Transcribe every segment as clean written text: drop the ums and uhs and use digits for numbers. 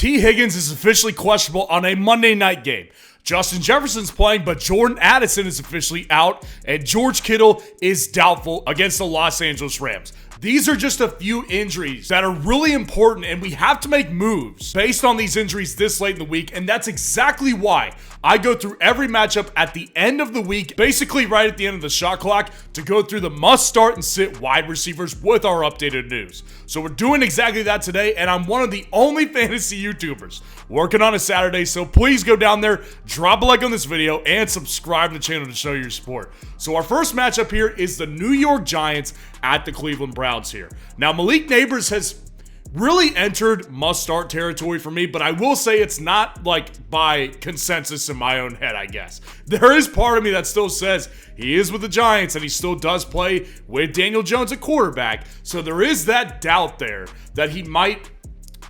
T. Higgins is officially questionable on a Monday night game. Justin Jefferson's playing, but Jordan Addison is officially out, and George Kittle is doubtful against the Los Angeles Rams. These are just a few injuries that are really important, and we have to make moves based on these injuries this late in the week, and that's exactly why I go through every matchup at the end of the week, basically right at the end of the shot clock, to go through the must-start and sit wide receivers with our updated news. So we're doing exactly that today, and I'm one of the only fantasy YouTubers working on a Saturday, so please go down there, drop a like on this video, and subscribe to the channel to show your support. So our first matchup here is the New York Giants at the Cleveland Browns here. Now, Malik Nabers has really entered must-start territory for me, but I will say it's not like by consensus in my own head, I guess. There is part of me that still says he is with the Giants and he still does play with Daniel Jones at quarterback, so there is that doubt there that he might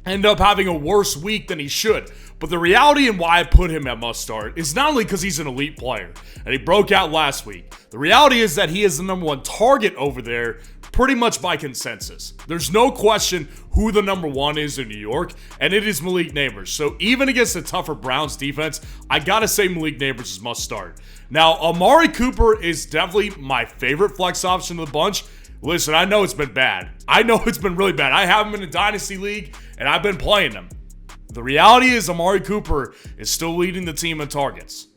end up having a worse week than he should. But the reality and why I put him at must start is not only because he's an elite player and he broke out last week. The reality is that he is the number one target over there pretty much by consensus. There's no question who the number one is in New York, and it is Malik Nabers. So even against a tougher Browns defense, I gotta say Malik Nabers is must start. Now, Amari Cooper is definitely my favorite flex option of the bunch. Listen, I know it's been bad. I know it's been really bad. I have him in a dynasty league, and I've been playing him. The reality is Amari Cooper is still leading the team in targets.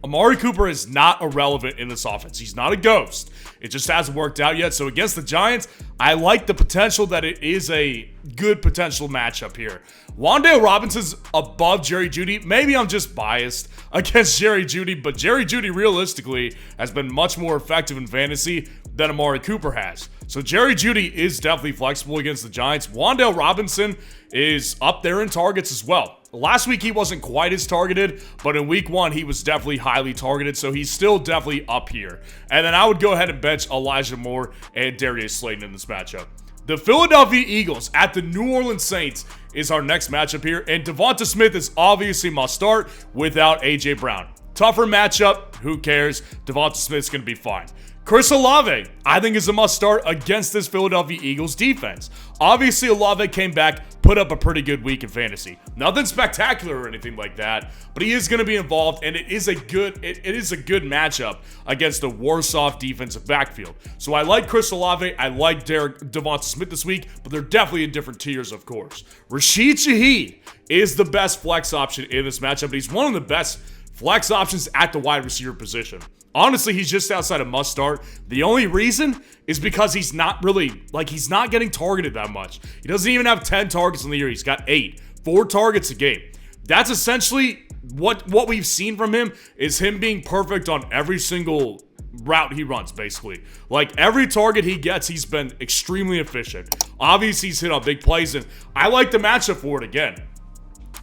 Amari Cooper is not irrelevant in this offense. He's not a ghost. It just hasn't worked out yet. So against the Giants, I like the potential that it is a good potential matchup here. Wan'Dale Robinson's above Jerry Jeudy. Maybe I'm just biased against Jerry Jeudy, but Jerry Jeudy realistically has been much more effective in fantasy than Amari Cooper has. So Jerry Jeudy is definitely flexible against the Giants. Wan'Dale Robinson is up there in targets as well. Last week, he wasn't quite as targeted, but in week one, he was definitely highly targeted, so he's still definitely up here. And then I would go ahead and bench Elijah Moore and Darius Slayton in this matchup. The Philadelphia Eagles at the New Orleans Saints is our next matchup here, and Devonta Smith is obviously must start without A.J. Brown. Tougher matchup, who cares? Devonta Smith's going to be fine. Chris Olave, I think, is a must-start against this Philadelphia Eagles defense. Obviously, Olave came back, put up a pretty good week in fantasy. Nothing spectacular or anything like that, but he is going to be involved, and it is a good matchup against the worse-off defensive backfield. So I like Chris Olave, I like Devonta Smith this week, but they're definitely in different tiers, of course. Rashid Shaheed is the best flex option in this matchup, but he's one of the best flex options at the wide receiver position. Honestly, he's just outside of must start. The only reason is because he's not getting targeted that much. He doesn't even have 10 targets in the year. He's got 8, 4 targets a game. That's essentially what we've seen from him, is him being perfect on every single route he runs, basically. Like, every target he gets, he's been extremely efficient. Obviously, he's hit on big plays, and I like the matchup for it again.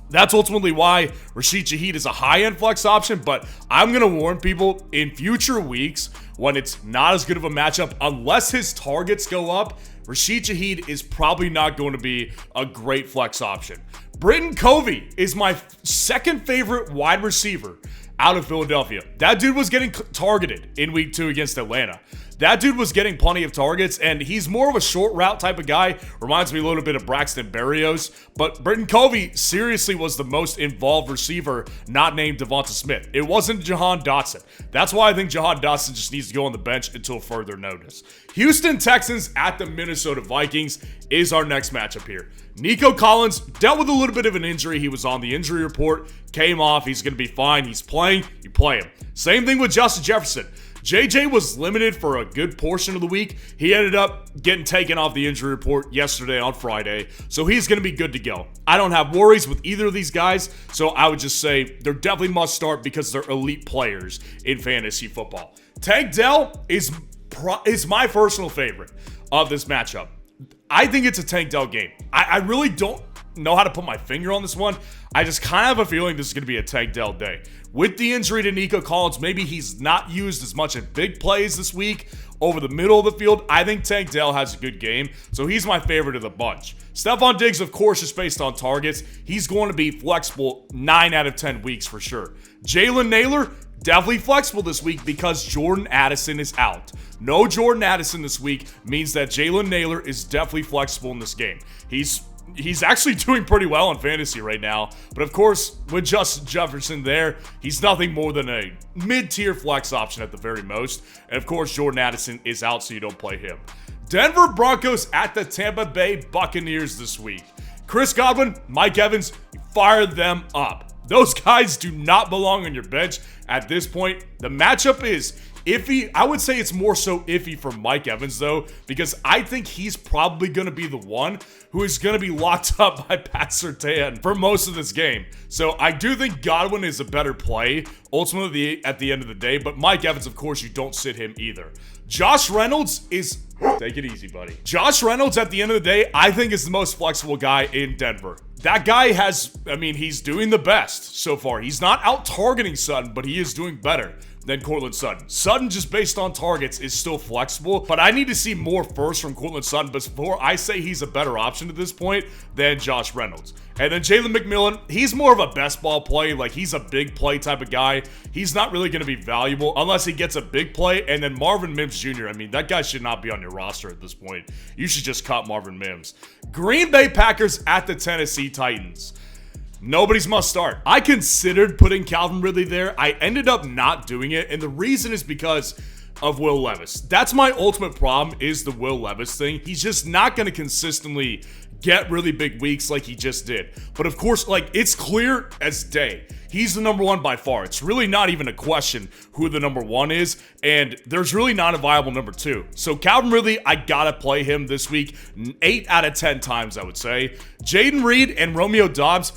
That's ultimately why Rashid Shaheed is a high-end flex option, but I'm going to warn people in future weeks when it's not as good of a matchup, unless his targets go up, Rashid Shaheed is probably not going to be a great flex option. Britton Covey is my second favorite wide receiver out of Philadelphia. That dude was getting targeted in week 2 against Atlanta. That dude was getting plenty of targets, and he's more of a short route type of guy. Reminds me a little bit of Braxton Berrios. But Britton Covey seriously was the most involved receiver not named Devonta Smith. It wasn't Jahan Dotson. That's why I think Jahan Dotson just needs to go on the bench until further notice. Houston Texans at the Minnesota Vikings is our next matchup here. Nico Collins dealt with a little bit of an injury. He was on the injury report, came off. He's going to be fine. He's playing. You play him. Same thing with Justin Jefferson. JJ was limited for a good portion of the week. He ended up getting taken off the injury report yesterday on Friday, so he's going to be good to go. I don't have worries with either of these guys, so I would just say they're definitely must start because they're elite players in fantasy football. Tank Dell is my personal favorite of this matchup. I think it's a Tank Dell game. I really don't know how to put my finger on this one. I just kind of have a feeling this is going to be a Tank Dell day. With the injury to Nico Collins, maybe he's not used as much in big plays this week over the middle of the field. I think Tank Dell has a good game, so he's my favorite of the bunch. Stephon Diggs, of course, is based on targets. He's going to be flexible 9 out of 10 weeks for sure. Jalen Nailor, definitely flexible this week because Jordan Addison is out. No Jordan Addison this week means that Jalen Nailor is definitely flexible in this game. He's he's actually doing pretty well in fantasy right now. But of course, with Justin Jefferson there, he's nothing more than a mid-tier flex option at the very most. And of course, Jordan Addison is out, so you don't play him. Denver Broncos at the Tampa Bay Buccaneers this week. Chris Godwin, Mike Evans, fire them up. Those guys do not belong on your bench at this point. The matchup is iffy. I would say it's more so iffy for Mike Evans, though, because I think he's probably going to be the one who is going to be locked up by Pat Surtain for most of this game. So I do think Godwin is a better play, ultimately, at the end of the day. But Mike Evans, of course, you don't sit him either. Josh Reynolds is... Take it easy, buddy. Josh Reynolds, at the end of the day, I think is the most flexible guy in Denver. That guy has... I mean, he's doing the best so far. He's not out-targeting Sutton, but he is doing better than Courtland Sutton. Sutton, just based on targets, is still flexible, but I need to see more first from Courtland Sutton before I say he's a better option at this point than Josh Reynolds. And then Jalen McMillan, he's more of a best ball play. Like, he's a big play type of guy. He's not really going to be valuable unless he gets a big play. And then Marvin Mims Jr., I mean, that guy should not be on your roster at this point. You should just cut Marvin Mims. Green Bay Packers at the Tennessee Titans. Nobody's must start. I considered putting Calvin Ridley there. I ended up not doing it, and the reason is because of Will Levis. That's my ultimate problem, is the Will Levis thing. He's just not going to consistently get really big weeks like he just did. But of course, like, it's clear as day. He's the number one by far. It's really not even a question who the number one is, and there's really not a viable number two. So Calvin Ridley, I gotta play him this week 8 out of 10 times, I would say. Jaden Reed and Romeo Doubs,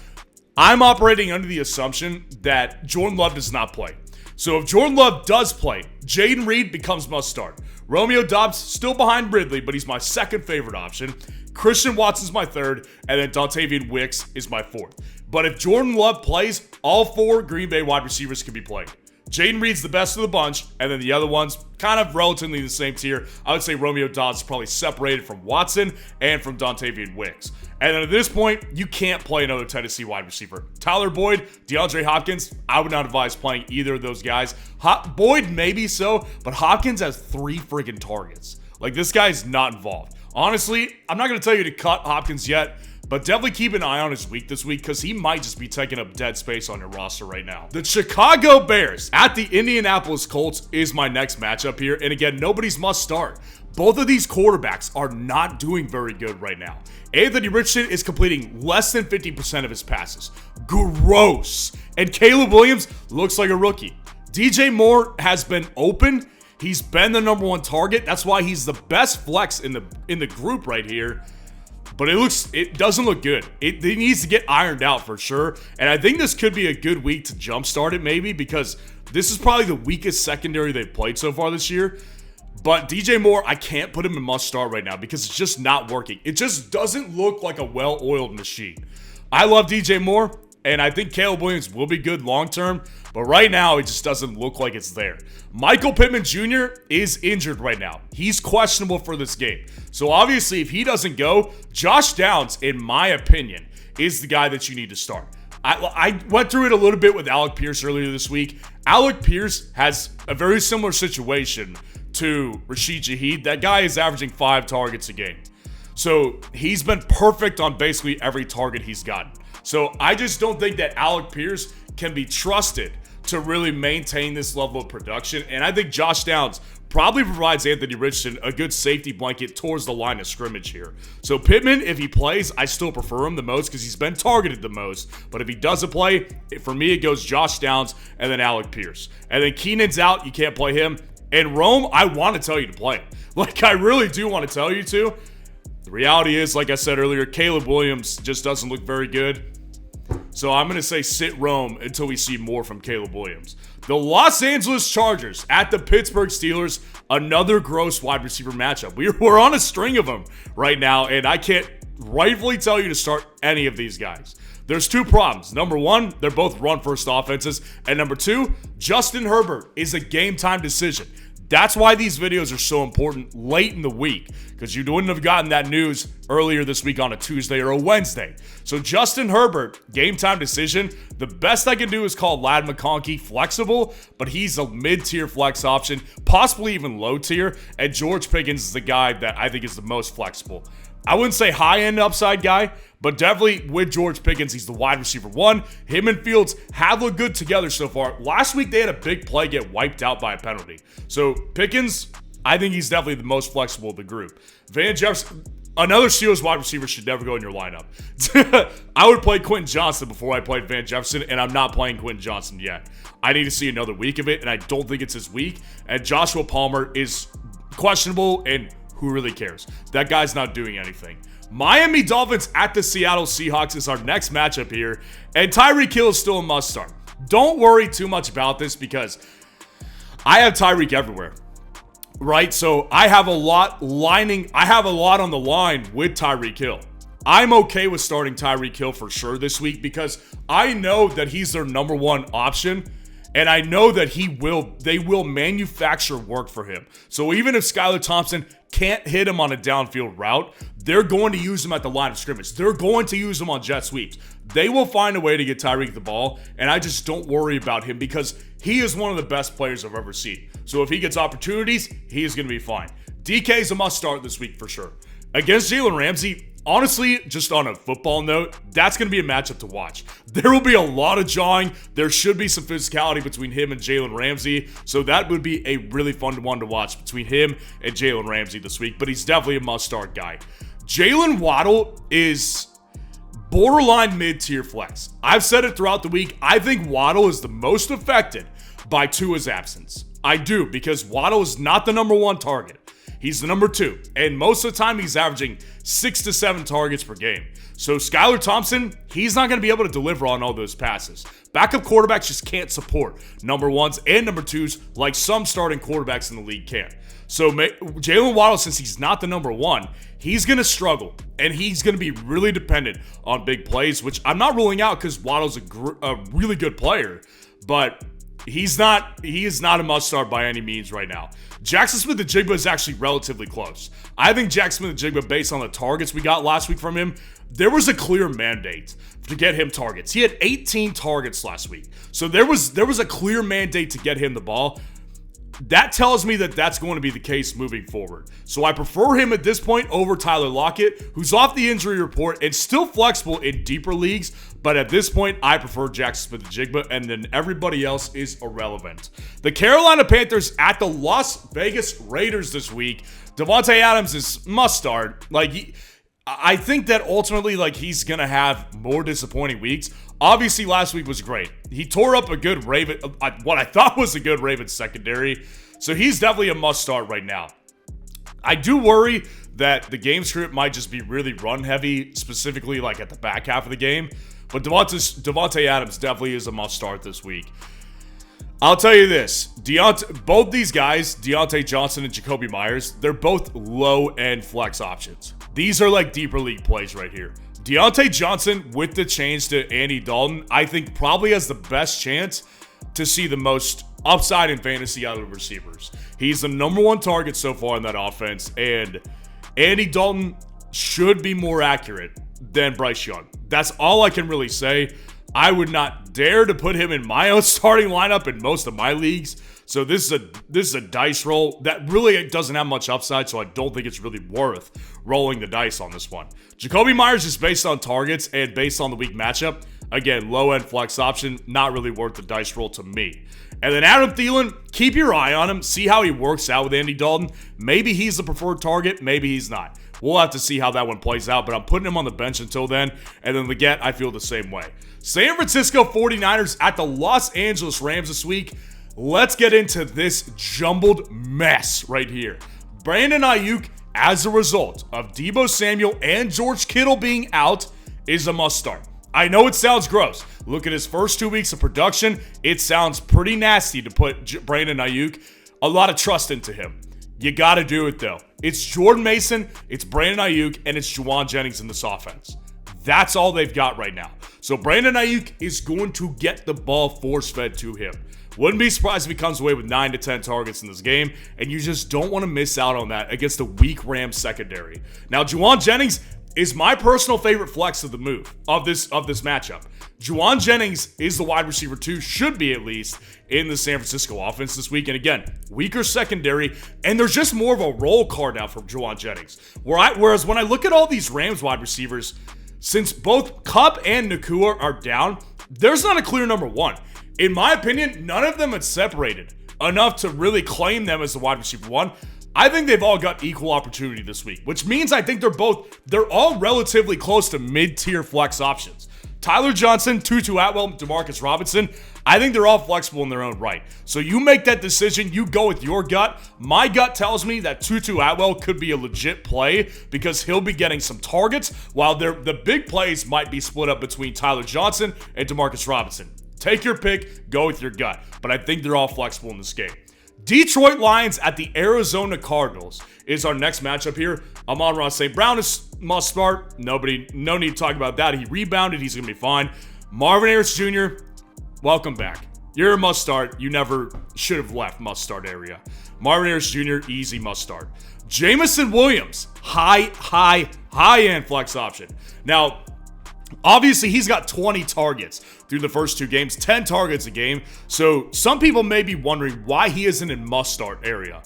I'm operating under the assumption that Jordan Love does not play. So if Jordan Love does play, Jaden Reed becomes must start. Romeo Doubs still behind Ridley, but he's my second favorite option. Christian Watson's my third, and then Dontavian Wicks is my fourth. But if Jordan Love plays, all 4 Green Bay wide receivers can be played. Jaden Reed's the best of the bunch, and then the other ones kind of relatively the same tier. I would say Romeo Doubs is probably separated from Watson and from Dontavian Wicks. And then at this point, you can't play another Tennessee wide receiver. Tyler Boyd, DeAndre Hopkins, I would not advise playing either of those guys. Boyd maybe so, but Hopkins has 3 friggin' targets. Like, this guy's not involved. Honestly, I'm not going to tell you to cut Hopkins yet, but definitely keep an eye on his week this week because he might just be taking up dead space on your roster right now. The Chicago Bears at the Indianapolis Colts is my next matchup here. And again, nobody's must start. Both of these quarterbacks are not doing very good right now. Anthony Richardson is completing less than 50% of his passes. Gross. And Caleb Williams looks like a rookie. DJ Moore has been open. He's been the number 1 target. That's why he's the best flex in the group right here. But it doesn't look good. It needs to get ironed out for sure. And I think this could be a good week to jumpstart it maybe because this is probably the weakest secondary they've played so far this year. But DJ Moore, I can't put him in must start right now because it's just not working. It just doesn't look like a well-oiled machine. I love DJ Moore, and I think Caleb Williams will be good long-term. But right now, it just doesn't look like it's there. Michael Pittman Jr. is injured right now. He's questionable for this game. So obviously, if he doesn't go, Josh Downs, in my opinion, is the guy that you need to start. I went through it a little bit with Alec Pierce earlier this week. Alec Pierce has a very similar situation to Rashid Shaheed. That guy is averaging 5 targets a game. So he's been perfect on basically every target he's gotten. So I just don't think that Alec Pierce can be trusted to really maintain this level of production. And I think Josh Downs probably provides Anthony Richardson a good safety blanket towards the line of scrimmage here. So Pittman, if he plays, I still prefer him the most because he's been targeted the most. But if he doesn't play, for me, it goes Josh Downs and then Alec Pierce. And then Keenan's out. You can't play him. And Rome, I want to tell you to play him. Like, I really do want to tell you to. The reality is, like I said earlier, Caleb Williams just doesn't look very good. So I'm going to say sit Rome until we see more from Caleb Williams. The Los Angeles Chargers at the Pittsburgh Steelers. Another gross wide receiver matchup. We're on a string of them right now, and I can't rightfully tell you to start any of these guys. There's 2 problems. Number 1, they're both run-first offenses. And number 2, Justin Herbert is a game-time decision. That's why these videos are so important late in the week, because you wouldn't have gotten that news earlier this week on a Tuesday or a Wednesday. So Justin Herbert, game-time decision. The best I can do is call Ladd McConkey flexible, but he's a mid-tier flex option, possibly even low-tier, and George Pickens is the guy that I think is the most flexible. I wouldn't say high-end upside guy, but definitely with George Pickens, he's the wide receiver one. Him and Fields have looked good together so far. Last week, they had a big play get wiped out by a penalty. So Pickens, I think he's definitely the most flexible of the group. Van Jefferson, another Steelers wide receiver should never go in your lineup. I would play Quentin Johnson before I played Van Jefferson, and I'm not playing Quentin Johnson yet. I need to see another week of it, and I don't think it's his week. And Joshua Palmer is questionable, and who really cares? That guy's not doing anything. Miami Dolphins at the Seattle Seahawks is our next matchup here, and Tyreek Hill is still a must-start. Don't worry too much about this because I have Tyreek everywhere, right? So I have a lot on the line with Tyreek Hill. I'm okay with starting Tyreek Hill for sure this week because I know that he's their number one option. And I know that they will manufacture work for him. So even if Skylar Thompson can't hit him on a downfield route, they're going to use him at the line of scrimmage. They're going to use him on jet sweeps. They will find a way to get Tyreek the ball, and I just don't worry about him because he is one of the best players I've ever seen. So if he gets opportunities, he is going to be fine. DK is a must start this week for sure. Against Jalen Ramsey, honestly, just on a football note, that's going to be a matchup to watch. There will be a lot of jawing. There should be some physicality between him and Jalen Ramsey. So that would be a really fun one to watch between him and Jalen Ramsey this week. But he's definitely a must-start guy. Jalen Waddle is borderline mid-tier flex. I've said it throughout the week. I think Waddle is the most affected by Tua's absence. I do, because Waddle is not the number one target. He's the number two, and most of the time he's averaging 6 to 7 targets per game. So Skylar Thompson, he's not going to be able to deliver on all those passes. Backup quarterbacks just can't support number ones and number twos like some starting quarterbacks in the league can. So Jalen Waddle, since he's not the number one, he's going to struggle, and he's going to be really dependent on big plays, which I'm not ruling out because Waddle's a really good player, but he is not a must-start by any means right now. Jackson Smith-Njigba is actually relatively close. I think Jackson Smith-Njigba, based on the targets we got last week from him, there was a clear mandate to get him targets. He had 18 targets last week. So there was a clear mandate to get him the ball. That tells me that that's going to be the case moving forward. So I prefer him at this point over Tyler Lockett, who's off the injury report and still flexible in deeper leagues. But at this point, I prefer Jackson Smith-Njigba, and then everybody else is irrelevant. The Carolina Panthers at the Las Vegas Raiders this week. Devontae Adams is must start. I think that ultimately, he's going to have more disappointing weeks. Obviously, last week was great. He tore up a good Raven, what I thought was a good Ravens secondary. So he's definitely a must-start right now. I do worry that the game script might just be really run-heavy, specifically at the back half of the game. But Devontae Adams definitely is a must-start this week. I'll tell you this. Both these guys, Deontay Johnson and Jacoby Myers, they're both low-end flex options. These are deeper league plays right here. Deontay Johnson, with the change to Andy Dalton, I think probably has the best chance to see the most upside in fantasy out of the receivers. He's the number one target so far in that offense, and Andy Dalton should be more accurate than Bryce Young. That's all I can really say. I would not dare to put him in my own starting lineup in most of my leagues. So this is a dice roll that really doesn't have much upside, so I don't think it's really worth rolling the dice on this one. Jacoby Myers is based on targets and based on the week matchup. Again, low-end flex option, not really worth the dice roll to me. And then Adam Thielen, keep your eye on him. See how he works out with Andy Dalton. Maybe he's the preferred target. Maybe he's not. We'll have to see how that one plays out, but I'm putting him on the bench until then. And then Leggett, I feel the same way. San Francisco 49ers at the Los Angeles Rams this week. Let's get into this jumbled mess right here. Brandon Ayuk, as a result of Deebo Samuel and George Kittle being out, is a must-start. I know it sounds gross. Look at his first 2 weeks of production. It sounds pretty nasty to put Brandon Ayuk a lot of trust into him. You got to do it, though. It's Jordan Mason, it's Brandon Ayuk, and it's Juwan Jennings in this offense. That's all they've got right now. So Brandon Ayuk is going to get the ball force-fed to him. Wouldn't be surprised if he comes away with 9 to 10 targets in this game, and you just don't want to miss out on that against a weak Rams secondary. Now, Juwan Jennings is my personal favorite flex of the move of this matchup. Juwan Jennings is the wide receiver 2, should be at least, in the San Francisco offense this week. And again, weaker secondary, and there's just more of a roll card now from Juwan Jennings. Whereas when I look at all these Rams wide receivers, since both Kupp and Nacua are down, there's not a clear number 1. In my opinion, none of them had separated enough to really claim them as the wide receiver 1. I think they've all got equal opportunity this week, which means I think they're all relatively close to mid-tier flex options. Tyler Johnson, Tutu Atwell, Demarcus Robinson, I think they're all flexible in their own right. So you make that decision, you go with your gut. My gut tells me that Tutu Atwell could be a legit play because he'll be getting some targets, while the big plays might be split up between Tyler Johnson and Demarcus Robinson. Take your pick, go with your gut. But I think they're all flexible in this game. Detroit Lions at the Arizona Cardinals is our next matchup here. Amon-Ra St. Brown is must start. No need to talk about that. He rebounded. He's going to be fine. Marvin Harris Jr., welcome back. You're a must start. You never should have left must start area. Marvin Harris Jr., easy must start. Jameson Williams, high-end flex option. Now, obviously, he's got 20 targets through the first 2 games, 10 targets a game. So some people may be wondering why he isn't in must-start area.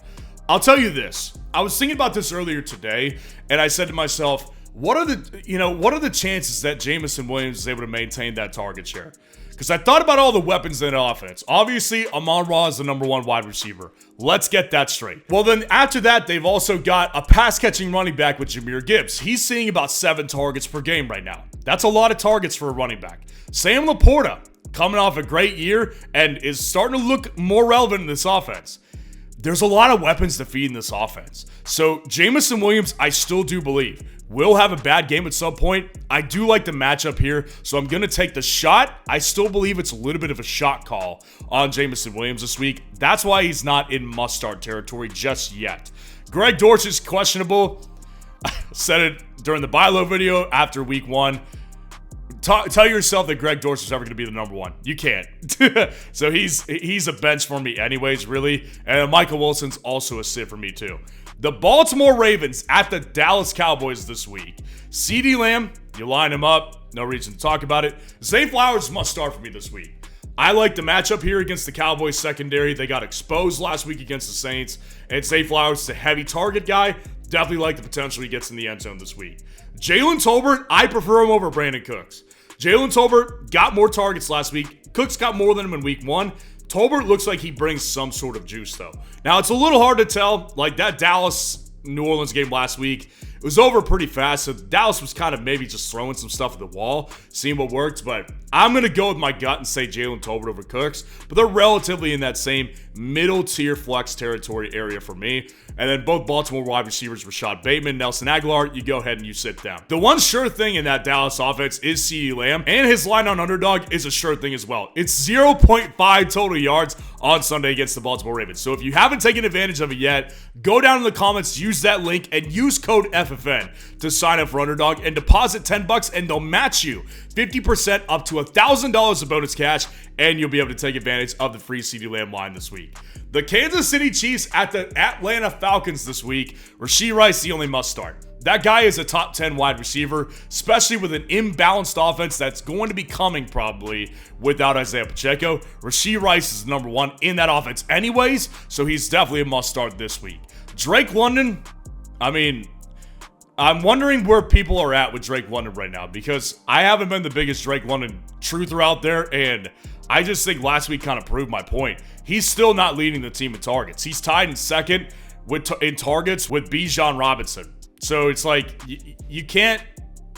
I'll tell you this. I was thinking about this earlier today, and I said to myself, what are the chances that Jameson Williams is able to maintain that target share? Because I thought about all the weapons in the offense. Obviously, Amon-Ra is the number 1 wide receiver. Let's get that straight. Well, then after that, they've also got a pass-catching running back with Jahmyr Gibbs. He's seeing about 7 targets per game right now. That's a lot of targets for a running back. Sam Laporta, coming off a great year and is starting to look more relevant in this offense. There's a lot of weapons to feed in this offense. So Jameson Williams, I still do believe, will have a bad game at some point. I do like the matchup here, so I'm going to take the shot. I still believe it's a little bit of a shot call on Jameson Williams this week. That's why he's not in must-start territory just yet. Greg Dortch is questionable. I said it during the buy low video after week 1. Tell yourself that Greg Dortch is ever going to be the number 1. You can't. So he's a bench for me anyways, really. And Michael Wilson's also a sit for me too. The Baltimore Ravens at the Dallas Cowboys this week. CeeDee Lamb, you line him up. No reason to talk about it. Zay Flowers must start for me this week. I like the matchup here against the Cowboys secondary. They got exposed last week against the Saints. And Zay Flowers is a heavy target guy. Definitely like the potential he gets in the end zone this week. Jalen Tolbert, I prefer him over Brandon Cooks. Jalen Tolbert got more targets last week. Cooks got more than him in week 1. Tolbert looks like he brings some sort of juice, though. Now, it's a little hard to tell. Like that Dallas-New Orleans game last week, it was over pretty fast, so Dallas was kind of maybe just throwing some stuff at the wall, seeing what worked, but I'm going to go with my gut and say Jalen Tolbert over Cooks, but they're relatively in that same middle-tier flex territory area for me. And then both Baltimore wide receivers, Rashad Bateman, Nelson Aguilar, you go ahead and you sit down. The one sure thing in that Dallas offense is CeeDee Lamb, and his line on underdog is a sure thing as well. It's 0.5 total yards on Sunday against the Baltimore Ravens. So if you haven't taken advantage of it yet, go down in the comments, use that link, and use code FFN to sign up for Underdog and deposit $10, and they'll match you 50% up to $1,000 of bonus cash, and you'll be able to take advantage of the free CeeDee Lamb line this week. The Kansas City Chiefs at the Atlanta Falcons this week. Rashee Rice, the only must start. That guy is a top 10 wide receiver, especially with an imbalanced offense that's going to be coming probably without Isaiah Pacheco. Rashee Rice is number 1 in that offense anyways, so he's definitely a must start this week. Drake London, I'm wondering where people are at with Drake London right now, because I haven't been the biggest Drake London truther out there, and I just think last week kind of proved my point. He's still not leading the team in targets. He's tied in second in targets with Bijan Robinson. So it's like, you can't,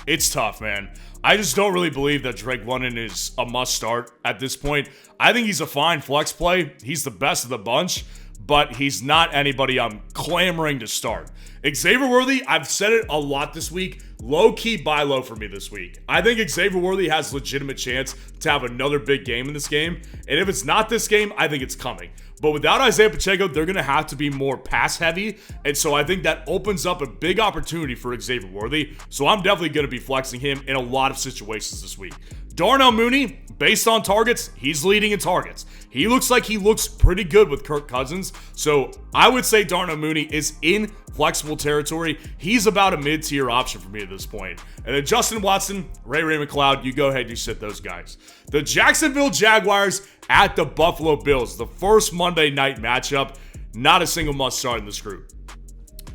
it's tough, man. I just don't really believe that Drake London is a must start at this point. I think he's a fine flex play. He's the best of the bunch, but he's not anybody I'm clamoring to start. Xavier Worthy, I've said it a lot this week, low-key buy low for me this week. I think Xavier Worthy has legitimate chance to have another big game in this game, and if it's not this game, I think it's coming. But without Isaiah Pacheco, they're going to have to be more pass-heavy, and so I think that opens up a big opportunity for Xavier Worthy, so I'm definitely going to be flexing him in a lot of situations this week. Darnell Mooney, based on targets, he's leading in targets. He looks like he looks pretty good with Kirk Cousins. So I would say Darnell Mooney is in flexible territory. He's about a mid-tier option for me at this point. And then Justin Watson, Ray McLeod, you go ahead, you sit those guys. The Jacksonville Jaguars at the Buffalo Bills, the first Monday night matchup. Not a single must start in this group.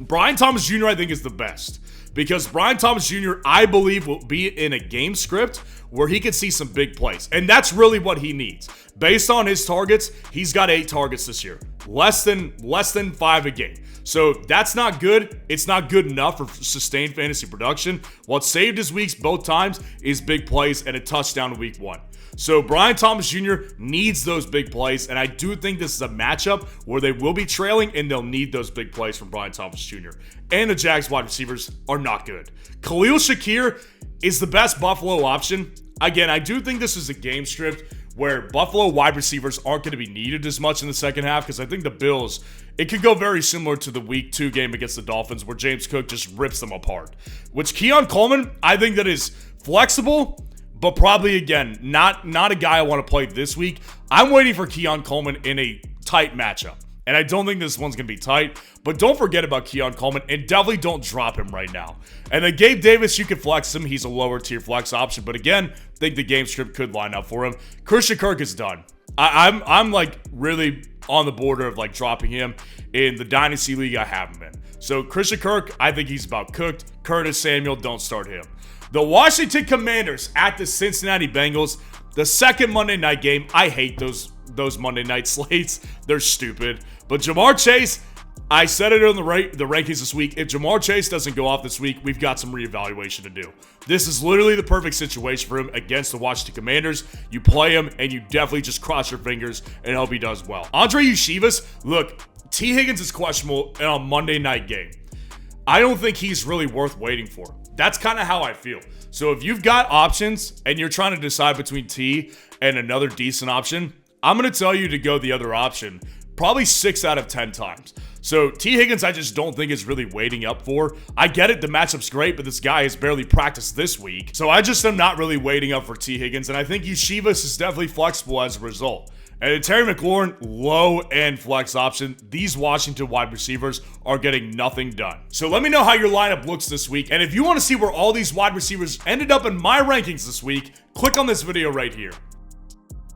Brian Thomas Jr. I think is the best, because Brian Thomas Jr. I believe will be in a game script where he could see some big plays, and that's really what he needs. Based on his targets, he's got 8 targets this year, less than 5 a game. So that's not good. It's not good enough for sustained fantasy production. What saved his weeks both times is big plays and a touchdown in week 1. So Brian Thomas Jr. needs those big plays, and I do think this is a matchup where they will be trailing and they'll need those big plays from Brian Thomas Jr. And the Jags wide receivers are not good. Khalil Shakir is the best Buffalo option. Again, I do think this is a game script where Buffalo wide receivers aren't going to be needed as much in the second half, because I think the Bills, it could go very similar to the week 2 game against the Dolphins where James Cook just rips them apart. Which Keon Coleman, I think that is flexible, but probably, again, not a guy I want to play this week. I'm waiting for Keon Coleman in a tight matchup. And I don't think this one's going to be tight. But don't forget about Keon Coleman, and definitely don't drop him right now. And then Gabe Davis, you can flex him. He's a lower tier flex option. But again, I think the game script could line up for him. Christian Kirk is done. I'm like really on the border of like dropping him in the Dynasty League I have him in. So Christian Kirk, I think he's about cooked. Curtis Samuel, don't start him. The Washington Commanders at the Cincinnati Bengals. The second Monday night game. I hate those Monday night slates. They're stupid. But Jamar Chase, I said it on the rankings this week. If Jamar Chase doesn't go off this week, we've got some reevaluation to do. This is literally the perfect situation for him against the Washington Commanders. You play him, and you definitely just cross your fingers and hope he does well. Andre Ushivas, look, T. Higgins is questionable in a Monday night game. I don't think he's really worth waiting for. That's kind of how I feel. So if you've got options and you're trying to decide between T and another decent option, I'm going to tell you to go the other option probably 6 out of 10 times. So T. Higgins, I just don't think is really waiting up for. I get it, the matchup's great, but this guy has barely practiced this week. So I just am not really waiting up for T. Higgins, and I think Ushivas is definitely flexible as a result. And Terry McLaurin, low-end flex option. These Washington wide receivers are getting nothing done. So let me know how your lineup looks this week. And if you want to see where all these wide receivers ended up in my rankings this week, click on this video right here.